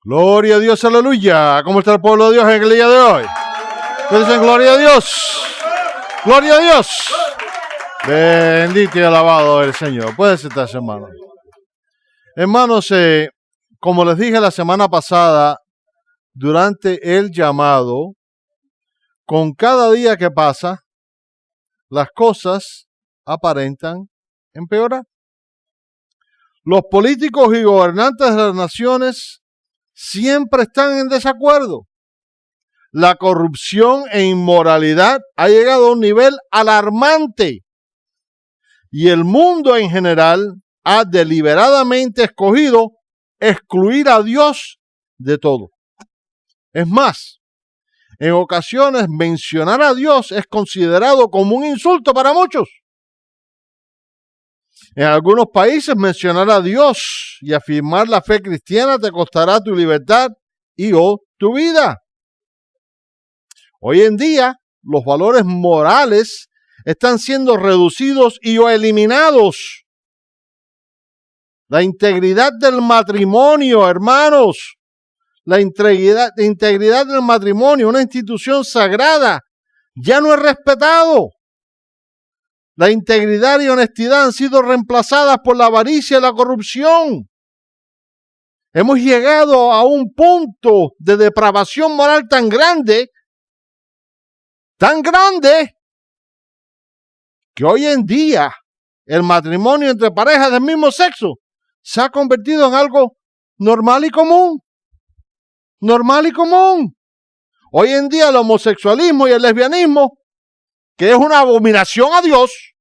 Gloria a Dios, aleluya. ¿Cómo está el pueblo de Dios en el día de hoy? Dicen gloria a Dios. Gloria a Dios. Bendito y alabado el Señor. Puede sentarse, hermano. Hermanos, como les dije la semana pasada, durante el llamado, con cada día que pasa, las cosas aparentan empeorar. Los políticos y gobernantes de las naciones siempre están en desacuerdo. La corrupción e inmoralidad ha llegado a un nivel alarmante y el mundo en general ha deliberadamente escogido excluir a Dios de todo. Es más, en ocasiones mencionar a Dios es considerado como un insulto para muchos. En algunos países mencionar a Dios y afirmar la fe cristiana te costará tu libertad y o tu vida. Hoy en día, los valores morales están siendo reducidos y o eliminados. La integridad del matrimonio, hermanos, la integridad del matrimonio, una institución sagrada, ya no es respetado. La integridad y honestidad han sido reemplazadas por la avaricia y la corrupción. Hemos llegado a un punto de depravación moral tan grande, que hoy en día el matrimonio entre parejas del mismo sexo se ha convertido en algo normal y común. Normal y común. Hoy en día el homosexualismo y el lesbianismo, que es una abominación a Dios,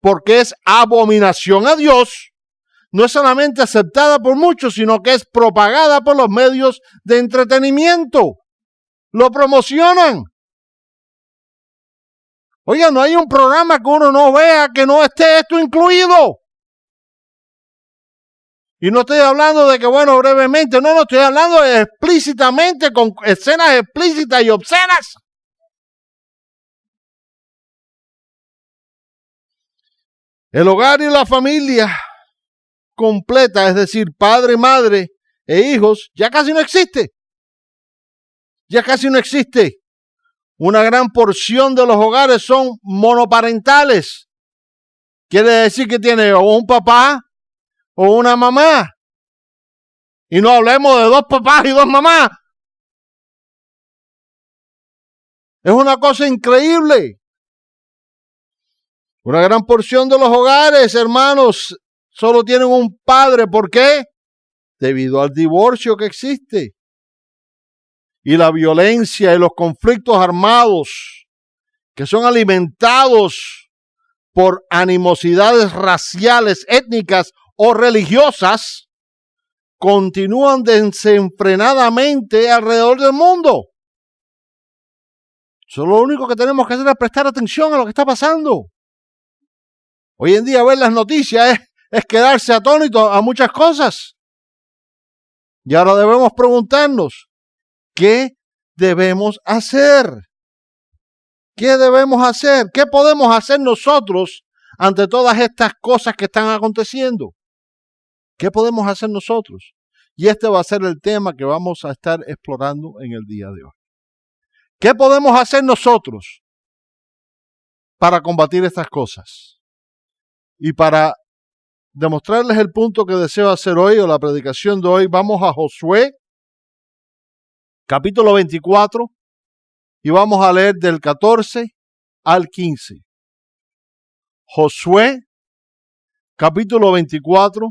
porque es abominación a Dios, no es solamente aceptada por muchos, sino que es propagada por los medios de entretenimiento. Lo promocionan. Oiga, no hay un programa que uno no vea que no esté esto incluido. Y no estoy hablando de que, bueno, brevemente, no, estoy hablando explícitamente, con escenas explícitas y obscenas. El hogar y la familia completa, es decir, padre, madre e hijos, ya casi no existe. Ya casi no existe. Una gran porción de los hogares son monoparentales. Quiere decir que tiene o un papá o una mamá. Y no hablemos de dos papás y dos mamás. Es una cosa increíble. Una gran porción de los hogares, hermanos, solo tienen un padre. ¿Por qué? Debido al divorcio que existe. Y la violencia y los conflictos armados que son alimentados por animosidades raciales, étnicas o religiosas continúan desenfrenadamente alrededor del mundo. Solo lo único que tenemos que hacer es prestar atención a lo que está pasando. Hoy en día ver las noticias es quedarse atónito a muchas cosas. Y ahora debemos preguntarnos, ¿qué debemos hacer? ¿Qué debemos hacer? ¿Qué podemos hacer nosotros ante todas estas cosas que están aconteciendo? ¿Qué podemos hacer nosotros? Y este va a ser el tema que vamos a estar explorando en el día de hoy. ¿Qué podemos hacer nosotros para combatir estas cosas? Y para demostrarles el punto que deseo hacer hoy, o la predicación de hoy, vamos a Josué, capítulo 24, y vamos a leer del 14 al 15. Josué, capítulo 24,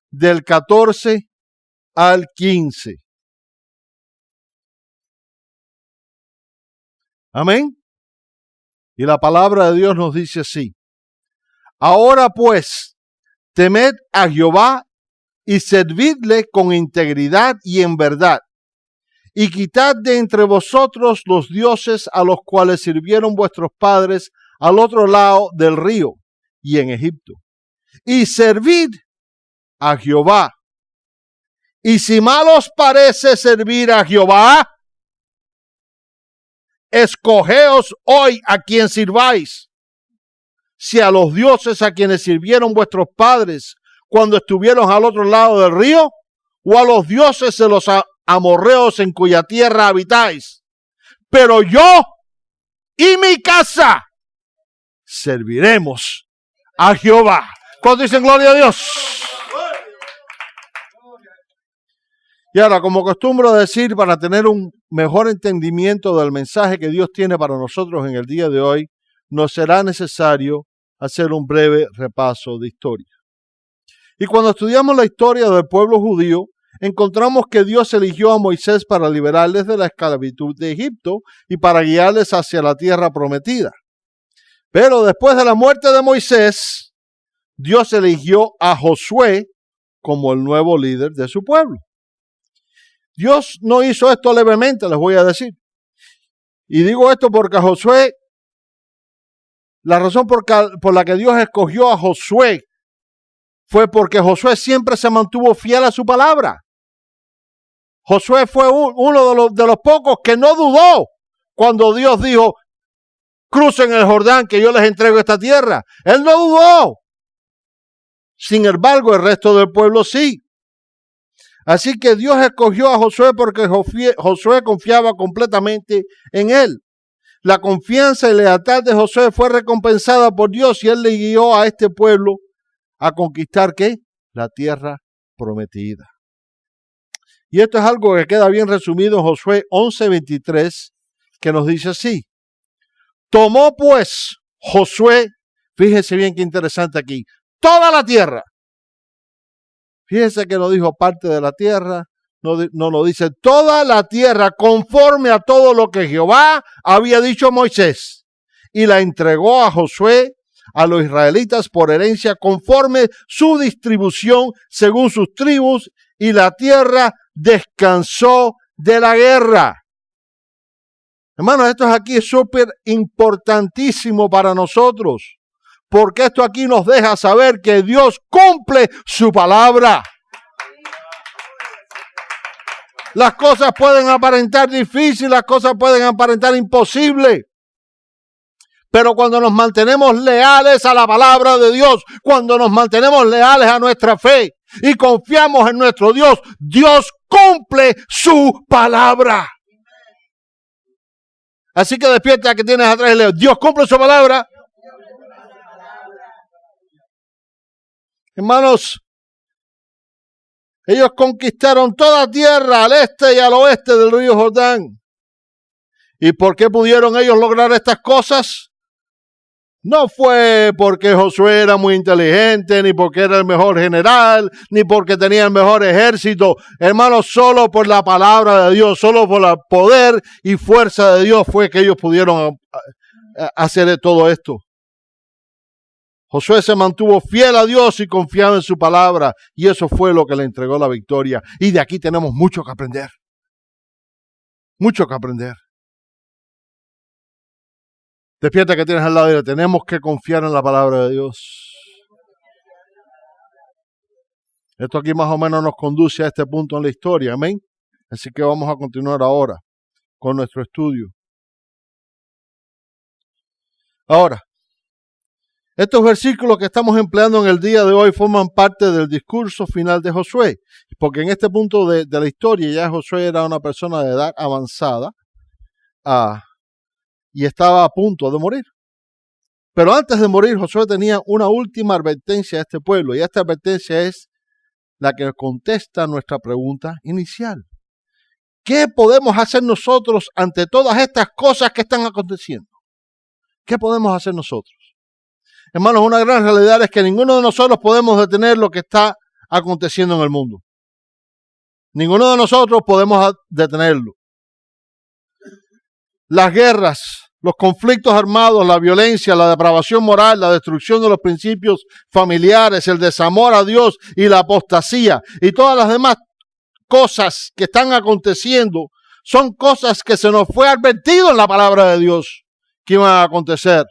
del 14 al 15. Amén. Y la palabra de Dios nos dice así: ahora pues, temed a Jehová y servidle con integridad y en verdad, y quitad de entre vosotros los dioses a los cuales sirvieron vuestros padres al otro lado del río y en Egipto, y servid a Jehová. Y si mal os parece servir a Jehová, escogeos hoy a quien sirváis. Si a los dioses a quienes sirvieron vuestros padres cuando estuvieron al otro lado del río, o a los dioses de los amorreos en cuya tierra habitáis. Pero yo y mi casa serviremos a Jehová. ¿Cuántos dicen gloria a Dios? Y ahora, como acostumbro decir, para tener un mejor entendimiento del mensaje que Dios tiene para nosotros en el día de hoy, nos será necesario hacer un breve repaso de historia. Y cuando estudiamos la historia del pueblo judío, encontramos que Dios eligió a Moisés para liberarles de la esclavitud de Egipto y para guiarles hacia la tierra prometida. Pero después de la muerte de Moisés, Dios eligió a Josué como el nuevo líder de su pueblo. Dios no hizo esto levemente, les voy a decir. Y digo esto porque a Josué, la razón por la que Dios escogió a Josué fue porque Josué siempre se mantuvo fiel a su palabra. Josué fue uno de los pocos que no dudó cuando Dios dijo, crucen el Jordán que yo les entrego esta tierra. Él no dudó. Sin embargo, el resto del pueblo sí. Así que Dios escogió a Josué porque Josué confiaba completamente en él. La confianza y lealtad de Josué fue recompensada por Dios y él le guió a este pueblo a conquistar ¿qué? La tierra prometida. Y esto es algo que queda bien resumido en Josué 11:23, que nos dice así. Tomó pues Josué, fíjese bien qué interesante aquí, toda la tierra. Fíjese que no dijo parte de la tierra, no lo dice toda la tierra conforme a todo lo que Jehová había dicho a Moisés. Y la entregó a Josué, a los israelitas por herencia conforme su distribución según sus tribus, y la tierra descansó de la guerra. Hermanos, esto aquí es súper importantísimo para nosotros, porque esto aquí nos deja saber que Dios cumple su palabra. Las cosas pueden aparentar difíciles, las cosas pueden aparentar imposibles. Pero cuando nos mantenemos leales a la palabra de Dios, cuando nos mantenemos leales a nuestra fe y confiamos en nuestro Dios, Dios cumple su palabra. Así que despierta que tienes atrás y leo, Dios cumple su palabra. Hermanos, ellos conquistaron toda tierra al este y al oeste del río Jordán. ¿Y por qué pudieron ellos lograr estas cosas? No fue porque Josué era muy inteligente, ni porque era el mejor general, ni porque tenía el mejor ejército. Hermanos, solo por la palabra de Dios, solo por el poder y fuerza de Dios fue que ellos pudieron hacer todo esto. Josué se mantuvo fiel a Dios y confiaba en su palabra, y eso fue lo que le entregó la victoria. Y de aquí tenemos mucho que aprender. Mucho que aprender. Despierta que tienes al lado y tenemos que confiar en la palabra de Dios. Esto aquí más o menos nos conduce a este punto en la historia, amén. Así que vamos a continuar ahora con nuestro estudio. Ahora, estos versículos que estamos empleando en el día de hoy forman parte del discurso final de Josué, porque en este punto de la historia ya Josué era una persona de edad avanzada y estaba a punto de morir. Pero antes de morir, Josué tenía una última advertencia a este pueblo, y esta advertencia es la que contesta nuestra pregunta inicial. ¿Qué podemos hacer nosotros ante todas estas cosas que están aconteciendo? ¿Qué podemos hacer nosotros? Hermanos, una gran realidad es que ninguno de nosotros podemos detener lo que está aconteciendo en el mundo. Ninguno de nosotros podemos detenerlo. Las guerras, los conflictos armados, la violencia, la depravación moral, la destrucción de los principios familiares, el desamor a Dios y la apostasía y todas las demás cosas que están aconteciendo son cosas que se nos fue advertido en la palabra de Dios que iban a acontecer.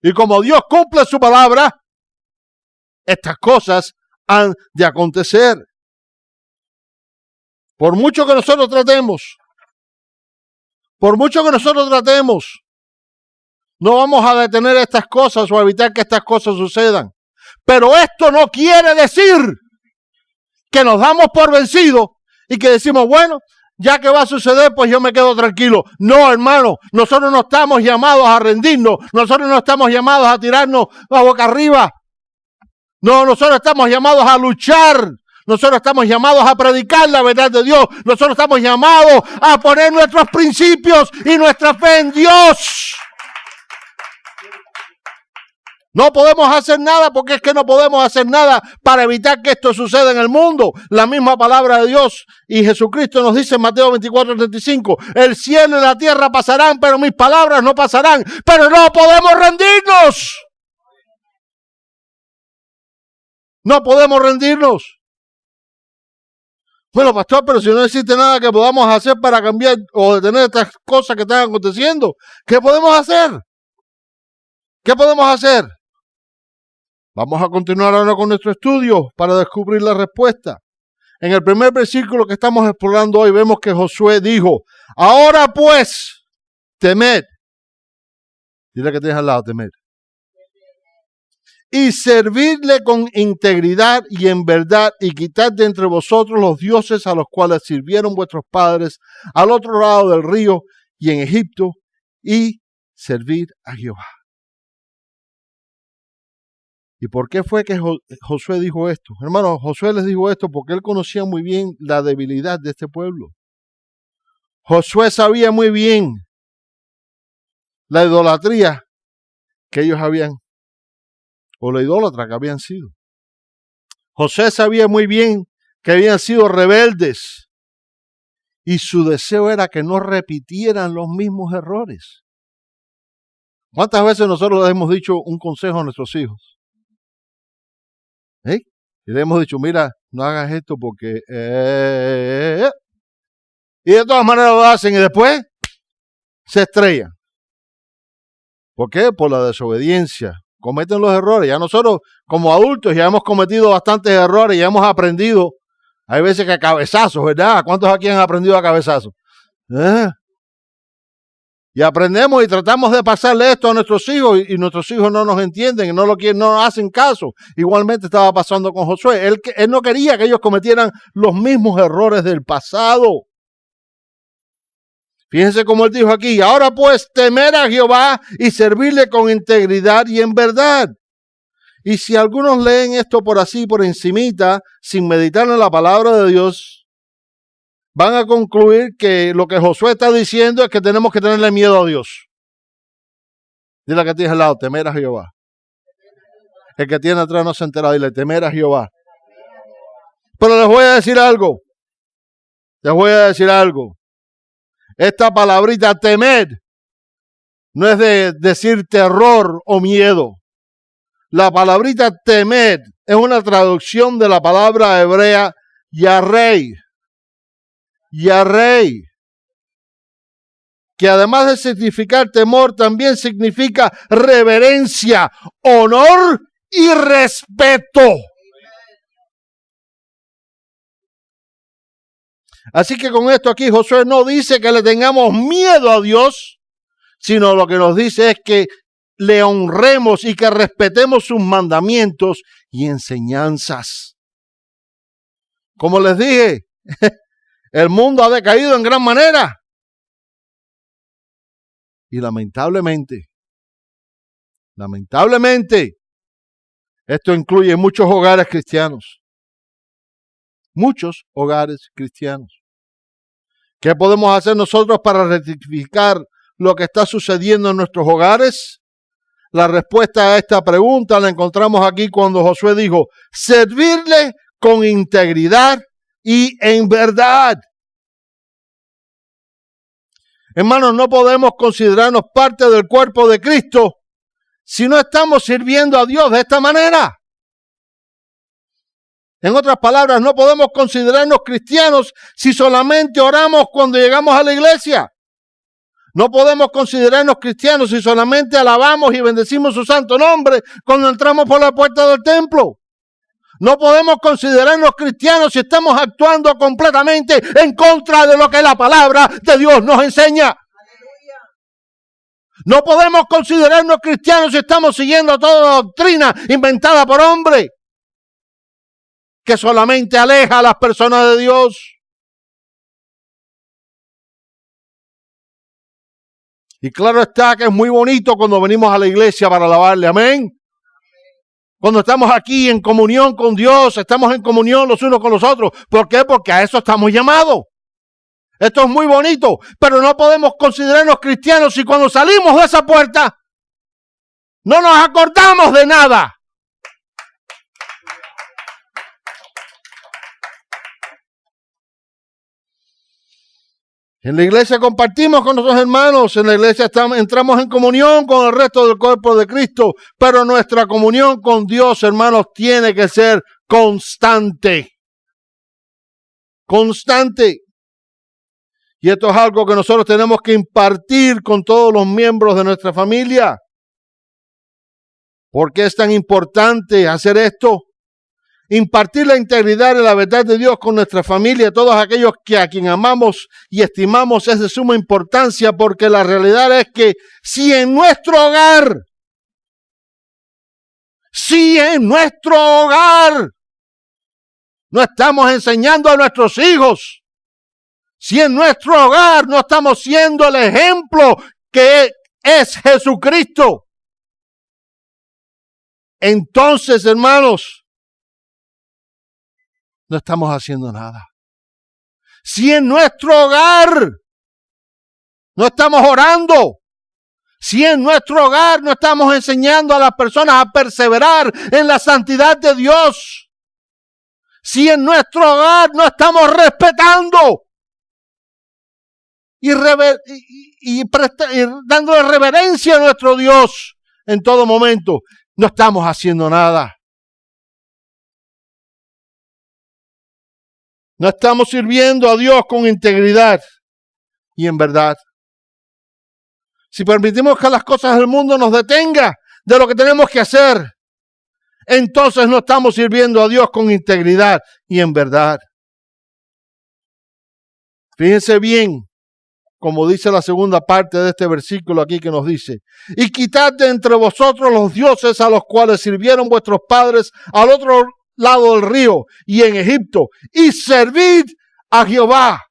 Y como Dios cumple su palabra, estas cosas han de acontecer. Por mucho que nosotros tratemos, no vamos a detener estas cosas o a evitar que estas cosas sucedan. Pero esto no quiere decir que nos damos por vencidos y que decimos, bueno, ya que va a suceder, pues yo me quedo tranquilo. No, hermano, nosotros no estamos llamados a rendirnos. Nosotros no estamos llamados a tirarnos a boca arriba. No, nosotros estamos llamados a luchar. Nosotros estamos llamados a predicar la verdad de Dios. Nosotros estamos llamados a poner nuestros principios y nuestra fe en Dios. No podemos hacer nada porque es que no podemos hacer nada para evitar que esto suceda en el mundo. La misma palabra de Dios y Jesucristo nos dice en Mateo 24:35, el cielo y la tierra pasarán, pero mis palabras no pasarán. Pero no podemos rendirnos. No podemos rendirnos. Bueno, pastor, pero si no existe nada que podamos hacer para cambiar o detener estas cosas que están aconteciendo, ¿qué podemos hacer? ¿Qué podemos hacer? Vamos a continuar ahora con nuestro estudio para descubrir la respuesta. En el primer versículo que estamos explorando hoy vemos que Josué dijo, ahora pues, temed. Dile que tienes al lado, temed. Y servidle con integridad y en verdad y quitad de entre vosotros los dioses a los cuales sirvieron vuestros padres al otro lado del río y en Egipto y servid a Jehová. ¿Y por qué fue que Josué dijo esto? Hermanos, Josué les dijo esto porque él conocía muy bien la debilidad de este pueblo. Josué sabía muy bien la idolatría que ellos habían, o la idólatra que habían sido. Josué sabía muy bien que habían sido rebeldes y su deseo era que no repitieran los mismos errores. ¿Cuántas veces nosotros les hemos dicho un consejo a nuestros hijos? Y le hemos dicho, mira, no hagas esto porque... Y de todas maneras lo hacen y después se estrellan. ¿Por qué? Por la desobediencia. Cometen los errores. Ya nosotros como adultos ya hemos cometido bastantes errores, ya hemos aprendido. Hay veces que a cabezazos, ¿verdad? ¿Cuántos aquí han aprendido a cabezazos? Y aprendemos y tratamos de pasarle esto a nuestros hijos y nuestros hijos no nos entienden, no nos hacen caso. Igualmente estaba pasando con Josué. Él no quería que ellos cometieran los mismos errores del pasado. Fíjense cómo él dijo aquí, ahora pues temer a Jehová y servirle con integridad y en verdad. Y si algunos leen esto por así, por encimita, sin meditar en la palabra de Dios, van a concluir que lo que Josué está diciendo es que tenemos que tenerle miedo a Dios. Dile que tienes al lado, temer a Jehová. El que tiene atrás no se entera, dile, temer a Jehová. Pero les voy a decir algo. Esta palabrita temer no es de decir terror o miedo. La palabrita temer es una traducción de la palabra hebrea yarei. Yarei, que además de significar temor, también significa reverencia, honor y respeto. Así que con esto aquí Josué no dice que le tengamos miedo a Dios, sino lo que nos dice es que le honremos y que respetemos sus mandamientos y enseñanzas. Como les dije, el mundo ha decaído en gran manera. Y lamentablemente, esto incluye muchos hogares cristianos. Muchos hogares cristianos. ¿Qué podemos hacer nosotros para rectificar lo que está sucediendo en nuestros hogares? La respuesta a esta pregunta la encontramos aquí cuando Josué dijo, servirle con integridad y en verdad. Hermanos, no podemos considerarnos parte del cuerpo de Cristo si no estamos sirviendo a Dios de esta manera. En otras palabras, no podemos considerarnos cristianos si solamente oramos cuando llegamos a la iglesia. No podemos considerarnos cristianos si solamente alabamos y bendecimos su santo nombre cuando entramos por la puerta del templo. No podemos considerarnos cristianos si estamos actuando completamente en contra de lo que la palabra de Dios nos enseña. No podemos considerarnos cristianos si estamos siguiendo toda doctrina inventada por hombres que solamente aleja a las personas de Dios. Y claro está que es muy bonito cuando venimos a la iglesia para alabarle, amén. Cuando estamos aquí en comunión con Dios, estamos en comunión los unos con los otros. ¿Por qué? Porque a eso estamos llamados. Esto es muy bonito, pero no podemos considerarnos cristianos si cuando salimos de esa puerta no nos acordamos de nada. En la iglesia compartimos con nuestros hermanos, en la iglesia entramos en comunión con el resto del cuerpo de Cristo, pero nuestra comunión con Dios, hermanos, tiene que ser constante. Constante. Y esto es algo que nosotros tenemos que impartir con todos los miembros de nuestra familia. ¿Por qué es tan importante hacer esto? Impartir la integridad y la verdad de Dios con nuestra familia, todos aquellos que a quien amamos y estimamos, es de suma importancia, porque la realidad es que si en nuestro hogar no estamos enseñando a nuestros hijos, si en nuestro hogar no estamos siendo el ejemplo que es Jesucristo, entonces, hermanos, no estamos haciendo nada. Si en nuestro hogar no estamos orando, si en nuestro hogar no estamos enseñando a las personas a perseverar en la santidad de Dios, si en nuestro hogar no estamos respetando y dándole reverencia a nuestro Dios en todo momento, no estamos haciendo nada. No estamos sirviendo a Dios con integridad y en verdad. Si permitimos que las cosas del mundo nos detengan de lo que tenemos que hacer, entonces no estamos sirviendo a Dios con integridad y en verdad. Fíjense bien, como dice la segunda parte de este versículo aquí que nos dice: y quitad de entre vosotros los dioses a los cuales sirvieron vuestros padres al otro lado del río y en Egipto, y servid a Jehová.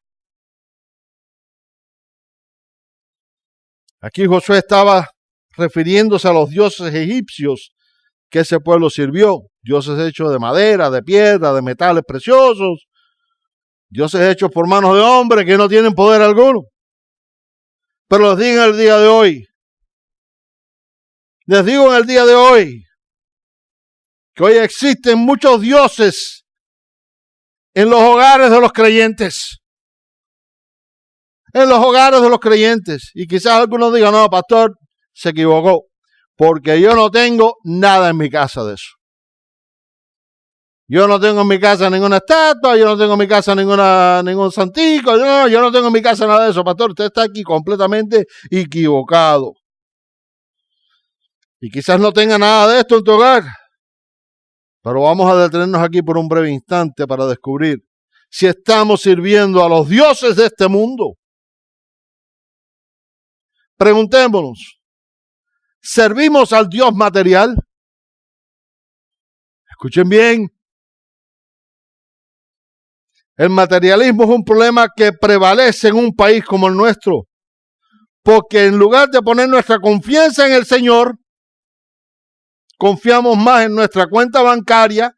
Aquí Josué estaba refiriéndose a los dioses egipcios que ese pueblo sirvió, dioses hechos de madera, de piedra, de metales preciosos, dioses hechos por manos de hombres que no tienen poder alguno. Pero les digo en el día de hoy, que hoy existen muchos dioses en los hogares de los creyentes. En los hogares de los creyentes. Y quizás algunos digan: no, pastor, se equivocó, porque yo no tengo nada en mi casa de eso. Yo no tengo en mi casa ninguna estatua, yo no tengo en mi casa ningún santico, yo no tengo en mi casa nada de eso. Pastor, usted está aquí completamente equivocado. Y quizás no tenga nada de esto en tu hogar. Pero vamos a detenernos aquí por un breve instante para descubrir si estamos sirviendo a los dioses de este mundo. Preguntémonos, ¿servimos al Dios material? Escuchen bien. El materialismo es un problema que prevalece en un país como el nuestro, porque en lugar de poner nuestra confianza en el Señor, confiamos más en nuestra cuenta bancaria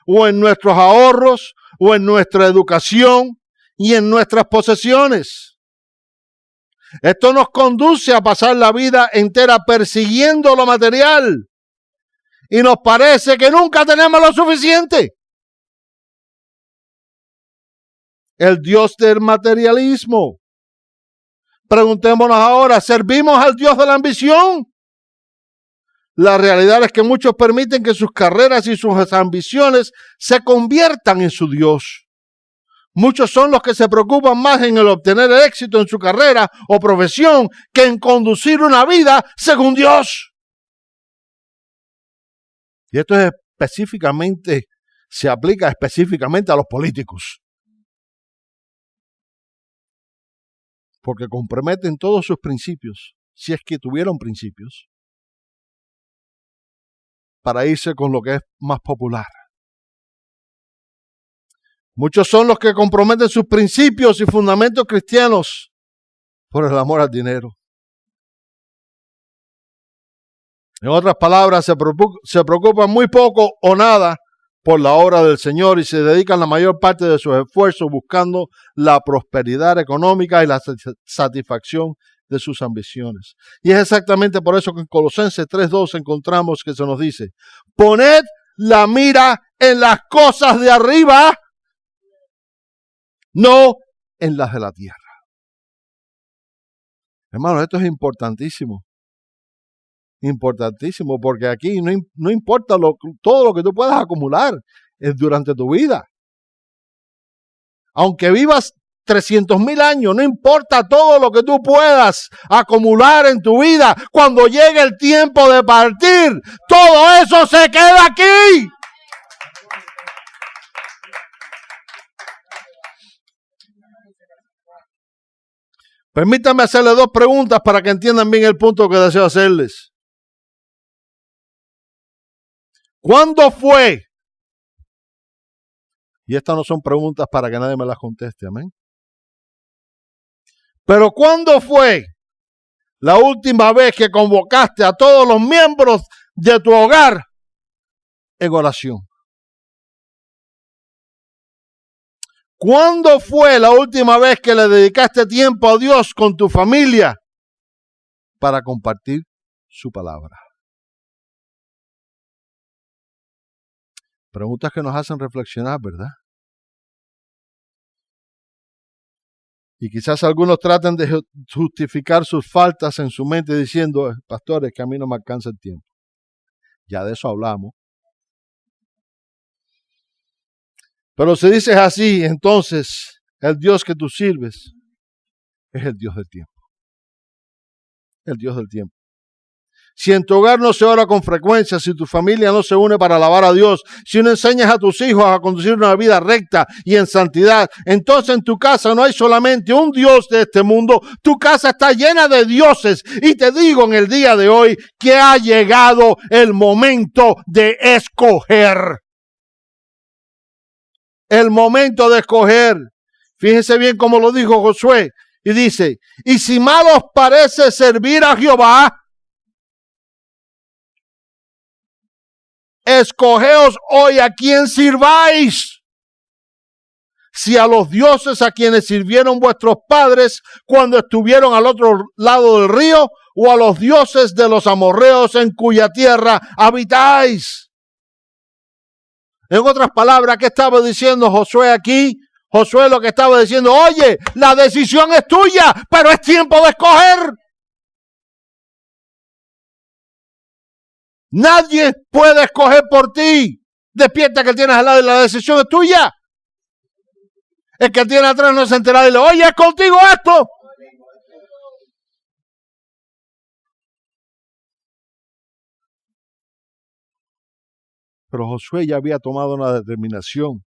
o en nuestros ahorros o en nuestra educación y en nuestras posesiones. Esto nos conduce a pasar la vida entera persiguiendo lo material y nos parece que nunca tenemos lo suficiente. El Dios del materialismo. Preguntémonos ahora, ¿servimos al Dios de la ambición? La realidad es que muchos permiten que sus carreras y sus ambiciones se conviertan en su Dios. Muchos son los que se preocupan más en el obtener el éxito en su carrera o profesión que en conducir una vida según Dios. Y esto es específicamente se aplica específicamente a los políticos. Porque comprometen todos sus principios, si es que tuvieron principios, para irse con lo que es más popular. Muchos son los que comprometen sus principios y fundamentos cristianos por el amor al dinero. En otras palabras, se preocupan muy poco o nada por la obra del Señor y se dedican la mayor parte de sus esfuerzos buscando la prosperidad económica y la satisfacción de sus ambiciones. Y es exactamente por eso que en Colosenses 3:2 encontramos que se nos dice: poned la mira en las cosas de arriba, no en las de la tierra. Hermanos, esto es importantísimo. Importantísimo, porque aquí no importa todo lo que tú puedas acumular durante tu vida. Aunque vivas 300,000 años, no importa todo lo que tú puedas acumular en tu vida. Cuando llegue el tiempo de partir, todo eso se queda aquí. Permítanme hacerles 2 preguntas para que entiendan bien el punto que deseo hacerles. ¿Cuándo fue? Y estas no son preguntas para que nadie me las conteste, amén. Pero ¿cuándo fue la última vez que convocaste a todos los miembros de tu hogar en oración? ¿Cuándo fue la última vez que le dedicaste tiempo a Dios con tu familia para compartir su palabra? Preguntas que nos hacen reflexionar, ¿verdad? Y quizás algunos traten de justificar sus faltas en su mente diciendo: pastor, es que a mí no me alcanza el tiempo. Ya de eso hablamos. Pero si dices así, entonces el Dios que tú sirves es el Dios del tiempo. El Dios del tiempo. Si en tu hogar no se ora con frecuencia, si tu familia no se une para alabar a Dios, si no enseñas a tus hijos a conducir una vida recta y en santidad, entonces en tu casa no hay solamente un Dios de este mundo, tu casa está llena de dioses. Y te digo en el día de hoy que ha llegado el momento de escoger. El momento de escoger. Fíjense bien cómo lo dijo Josué. Y dice: y si mal os parece servir a Jehová, escogeos hoy a quién sirváis. Si a los dioses a quienes sirvieron vuestros padres cuando estuvieron al otro lado del río, o a los dioses de los amorreos en cuya tierra habitáis. En otras palabras, ¿qué estaba diciendo Josué aquí? Josué lo que estaba diciendo: oye, la decisión es tuya, pero es tiempo de escoger. Nadie puede escoger por ti. Despierta que tienes al lado y la decisión es tuya. El que tiene atrás no se entera y le: oye, es contigo esto. Pero Josué ya había tomado una determinación.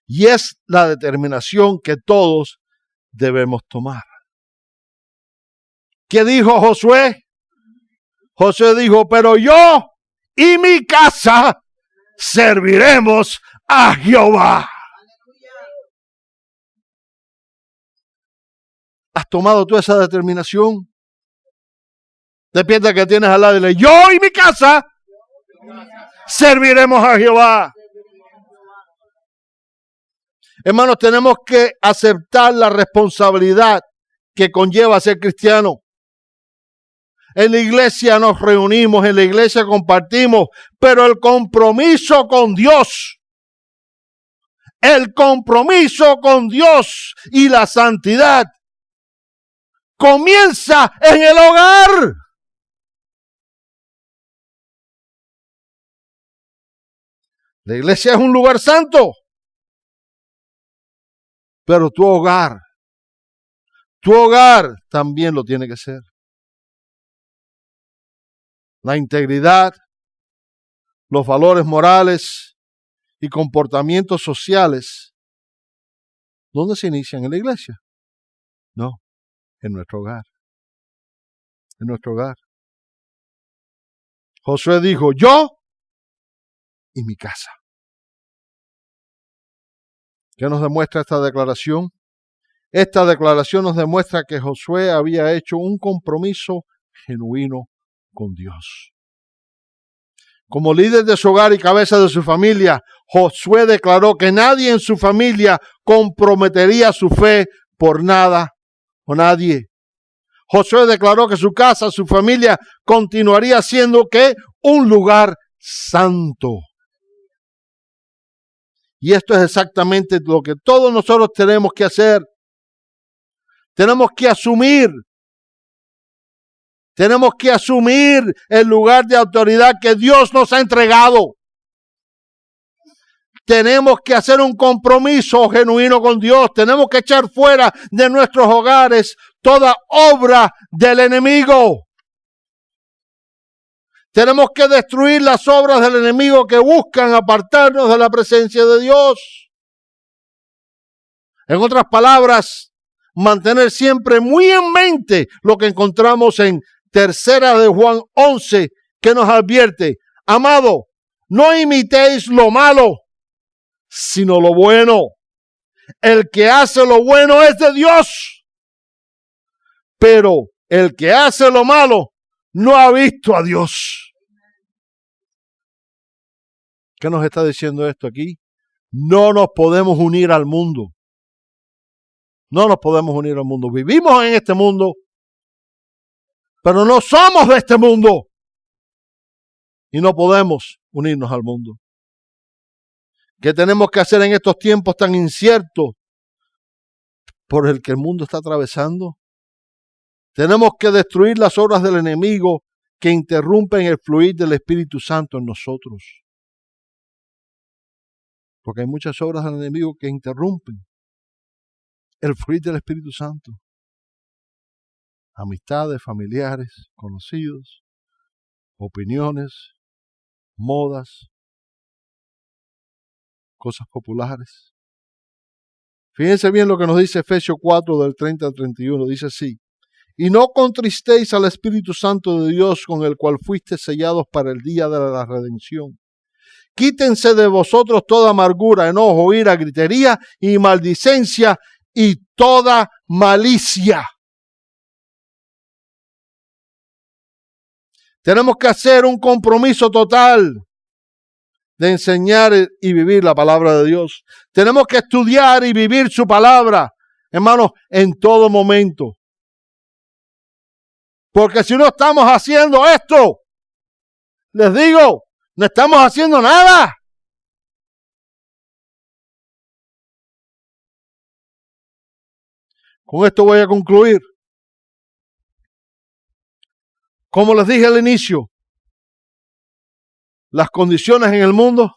Y es la determinación que todos debemos tomar. ¿Qué dijo Josué? Josué dijo: pero yo y mi casa serviremos a Jehová. ¿Has tomado tú esa determinación? Despierta que tienes al lado y le: yo y mi casa serviremos a Jehová. Hermanos, tenemos que aceptar la responsabilidad que conlleva ser cristiano. En la iglesia nos reunimos, en la iglesia compartimos, pero el compromiso con Dios y la santidad comienza en el hogar. La iglesia es un lugar santo, pero tu hogar también lo tiene que ser. La integridad, los valores morales y comportamientos sociales, ¿dónde se inician? ¿En la iglesia? No, en nuestro hogar. En nuestro hogar. Josué dijo, yo y mi casa. ¿Qué nos demuestra esta declaración? Esta declaración nos demuestra que Josué había hecho un compromiso genuino con Dios. Como líder de su hogar y cabeza de su familia, Josué declaró que nadie en su familia comprometería su fe por nada o nadie. Josué declaró que su casa, su familia, continuaría siendo ¿qué? Un lugar santo. Y esto es exactamente lo que todos nosotros tenemos que hacer. Tenemos que asumir el lugar de autoridad que Dios nos ha entregado. Tenemos que hacer un compromiso genuino con Dios. Tenemos que echar fuera de nuestros hogares toda obra del enemigo. Tenemos que destruir las obras del enemigo que buscan apartarnos de la presencia de Dios. En otras palabras, mantener siempre muy en mente lo que encontramos en 3 de Juan 11, que nos advierte, amado, no imitéis lo malo, sino lo bueno. El que hace lo bueno es de Dios, pero el que hace lo malo no ha visto a Dios. ¿Qué nos está diciendo esto aquí? No nos podemos unir al mundo. No nos podemos unir al mundo. Vivimos en este mundo, pero no somos de este mundo. Y no podemos unirnos al mundo. ¿Qué tenemos que hacer en estos tiempos tan inciertos por el que el mundo está atravesando? Tenemos que destruir las obras del enemigo que interrumpen el fluir del Espíritu Santo en nosotros. Porque hay muchas obras del enemigo que interrumpen el fluir del Espíritu Santo. Amistades, familiares, conocidos, opiniones, modas, cosas populares. Fíjense bien lo que nos dice Efesios 4 del 30 al 31. Dice así. Y no contristéis al Espíritu Santo de Dios con el cual fuiste sellados para el día de la redención. Quítense de vosotros toda amargura, enojo, ira, gritería y maldicencia y toda malicia. Tenemos que hacer un compromiso total de enseñar y vivir la palabra de Dios. Tenemos que estudiar y vivir su palabra, hermanos, en todo momento. Porque si no estamos haciendo esto, les digo, no estamos haciendo nada. Con esto voy a concluir. Como les dije al inicio, las condiciones en el mundo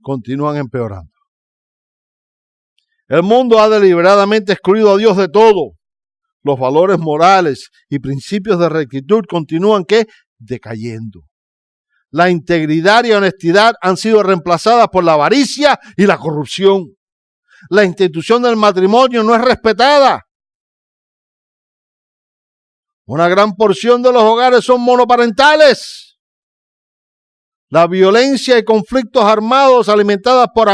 continúan empeorando. El mundo ha deliberadamente excluido a Dios de todo. Los valores morales y principios de rectitud continúan ¿qué? Decayendo. La integridad y honestidad han sido reemplazadas por la avaricia y la corrupción. La institución del matrimonio no es respetada. Una gran porción de los hogares son monoparentales. La violencia y conflictos armados alimentadas por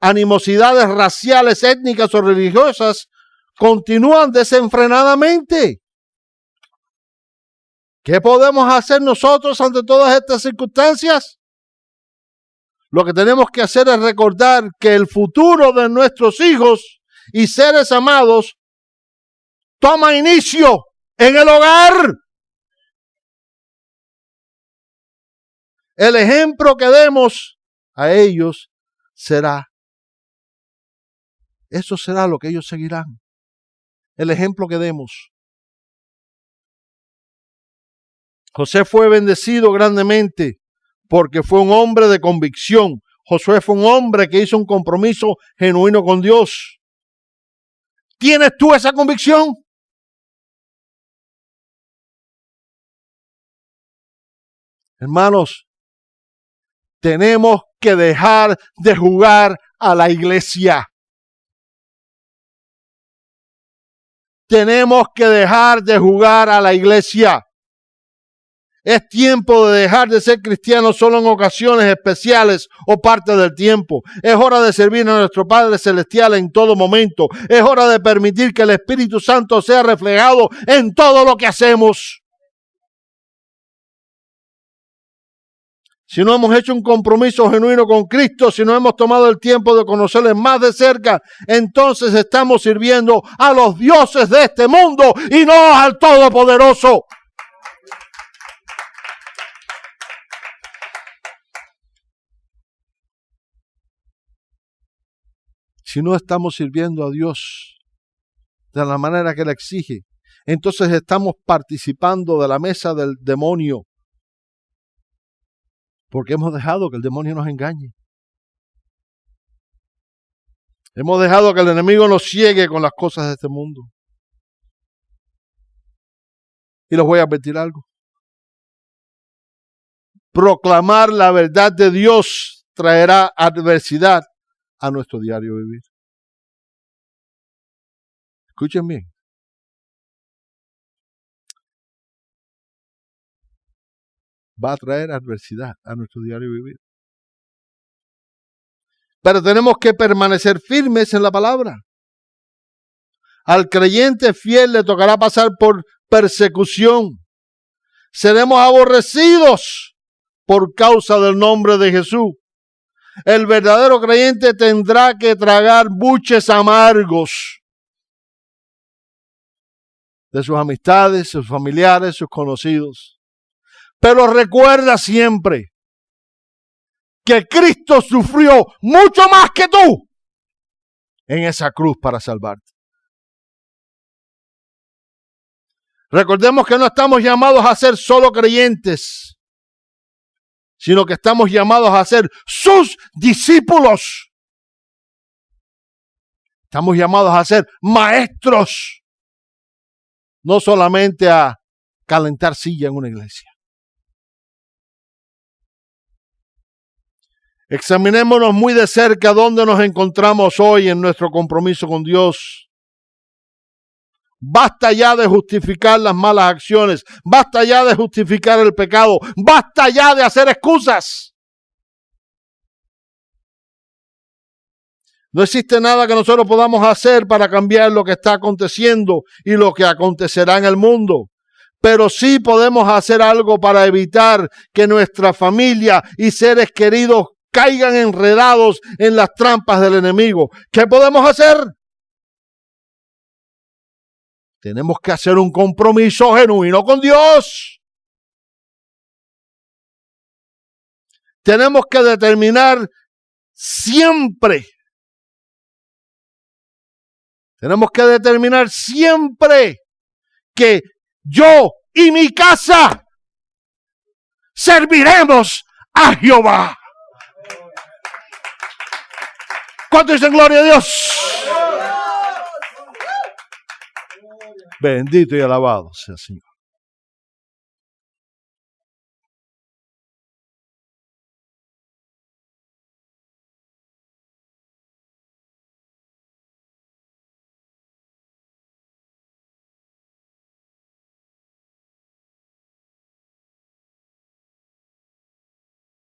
animosidades raciales, étnicas o religiosas continúan desenfrenadamente. ¿Qué podemos hacer nosotros ante todas estas circunstancias? Lo que tenemos que hacer es recordar que el futuro de nuestros hijos y seres amados toma inicio en el hogar. El ejemplo que demos a ellos eso será lo que ellos seguirán. El ejemplo que demos. José fue bendecido grandemente porque fue un hombre de convicción. Josué fue un hombre que hizo un compromiso genuino con Dios. ¿Tienes tú esa convicción? Hermanos, tenemos que dejar de jugar a la iglesia. Tenemos que dejar de jugar a la iglesia. Es tiempo de dejar de ser cristianos solo en ocasiones especiales o parte del tiempo. Es hora de servir a nuestro Padre Celestial en todo momento. Es hora de permitir que el Espíritu Santo sea reflejado en todo lo que hacemos. Si no hemos hecho un compromiso genuino con Cristo, si no hemos tomado el tiempo de conocerle más de cerca, entonces estamos sirviendo a los dioses de este mundo y no al Todopoderoso. Si no estamos sirviendo a Dios de la manera que Él exige, entonces estamos participando de la mesa del demonio. Porque hemos dejado que el demonio nos engañe. Hemos dejado que el enemigo nos ciegue con las cosas de este mundo. Y les voy a advertir algo. Proclamar la verdad de Dios traerá adversidad a nuestro diario vivir. Escuchen bien. Va a traer adversidad a nuestro diario vivir. Pero tenemos que permanecer firmes en la palabra. Al creyente fiel le tocará pasar por persecución. Seremos aborrecidos por causa del nombre de Jesús. El verdadero creyente tendrá que tragar buches amargos de sus amistades, sus familiares, sus conocidos. Pero recuerda siempre que Cristo sufrió mucho más que tú en esa cruz para salvarte. Recordemos que no estamos llamados a ser solo creyentes, sino que estamos llamados a ser sus discípulos. Estamos llamados a ser maestros, no solamente a calentar silla en una iglesia. Examinémonos muy de cerca dónde nos encontramos hoy en nuestro compromiso con Dios. Basta ya de justificar las malas acciones. Basta ya de justificar el pecado. Basta ya de hacer excusas. No existe nada que nosotros podamos hacer para cambiar lo que está aconteciendo y lo que acontecerá en el mundo. Pero sí podemos hacer algo para evitar que nuestra familia y seres queridos caigan enredados en las trampas del enemigo. ¿Qué podemos hacer? Tenemos que hacer un compromiso genuino con Dios. Tenemos que determinar siempre. Tenemos que determinar siempre que yo y mi casa serviremos a Jehová. ¿Cuánto dicen gloria a Dios? Bendito y alabado sea el Señor.